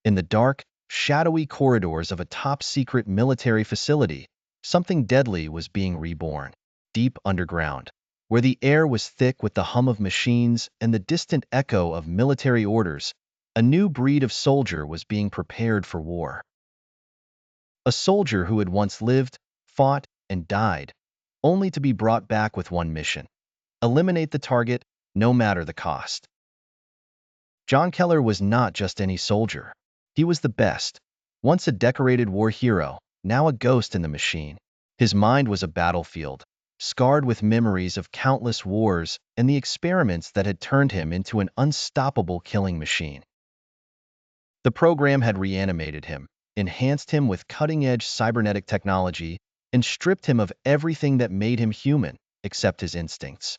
In the dark, shadowy corridors of a top-secret military facility, something deadly was being reborn, deep underground, where the air was thick with the hum of machines and the distant echo of military orders. A new breed of soldier was being prepared for war. A soldier who had once lived, fought, and died, only to be brought back with one mission: eliminate the target, no matter the cost. John Keller was not just any soldier. He was the best. Once a decorated war hero, now a ghost in the machine. His mind was a battlefield, scarred with memories of countless wars and the experiments that had turned him into an unstoppable killing machine. The program had reanimated him, enhanced him with cutting-edge cybernetic technology, and stripped him of everything that made him human, except his instincts.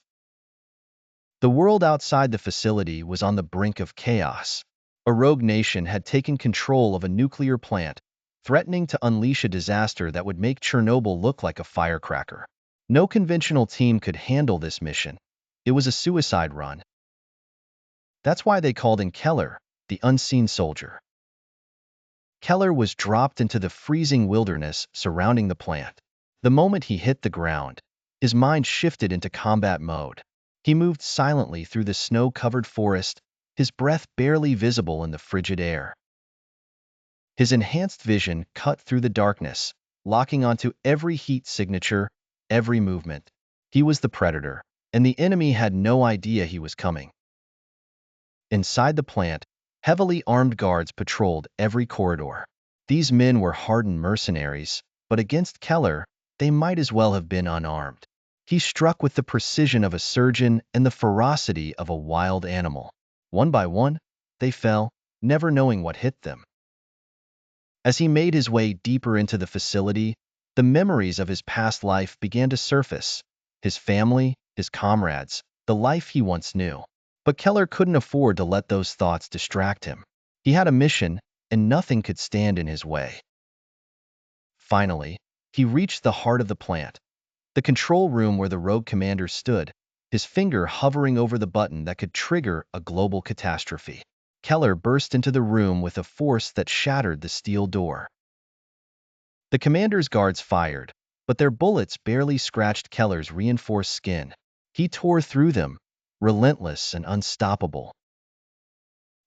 The world outside the facility was on the brink of chaos. A rogue nation had taken control of a nuclear plant, threatening to unleash a disaster that would make Chernobyl look like a firecracker. No conventional team could handle this mission. It was a suicide run. That's why they called in Keller, the unseen soldier. Keller was dropped into the freezing wilderness surrounding the plant. The moment he hit the ground, his mind shifted into combat mode. He moved silently through the snow-covered forest, his breath barely visible in the frigid air. His enhanced vision cut through the darkness, locking onto every heat signature, every movement. He was the predator, and the enemy had no idea he was coming. Inside the plant, heavily armed guards patrolled every corridor. These men were hardened mercenaries, but against Keller, they might as well have been unarmed. He struck with the precision of a surgeon and the ferocity of a wild animal. One by one, they fell, never knowing what hit them. As he made his way deeper into the facility, the memories of his past life began to surface. His family, his comrades, the life he once knew. But Keller couldn't afford to let those thoughts distract him. He had a mission, and nothing could stand in his way. Finally, he reached the heart of the plant, the control room where the rogue commander stood, his finger hovering over the button that could trigger a global catastrophe. Keller burst into the room with a force that shattered the steel door. The commander's guards fired, but their bullets barely scratched Keller's reinforced skin. He tore through them, relentless and unstoppable.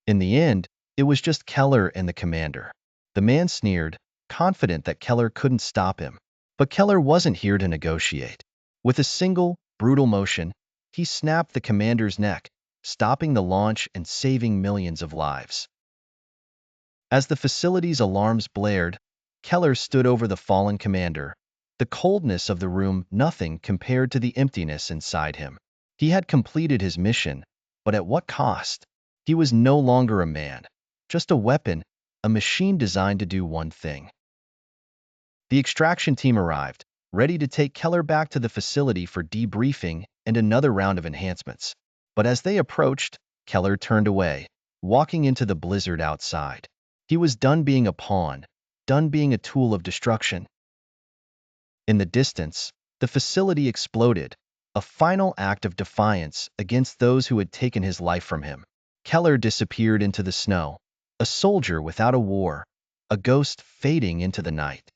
In the end, it was just Keller and the commander. The man sneered, confident that Keller couldn't stop him. But Keller wasn't here to negotiate. With a single, brutal motion, he snapped the commander's neck, stopping the launch and saving millions of lives. As the facility's alarms blared, Keller stood over the fallen commander, the coldness of the room nothing compared to the emptiness inside him. He had completed his mission, but at what cost? He was no longer a man, just a weapon, a machine designed to do one thing. The extraction team arrived, ready to take Keller back to the facility for debriefing and another round of enhancements. But as they approached, Keller turned away, walking into the blizzard outside. He was done being a pawn, done being a tool of destruction. In the distance, the facility exploded, a final act of defiance against those who had taken his life from him. Keller disappeared into the snow, a soldier without a war, a ghost fading into the night.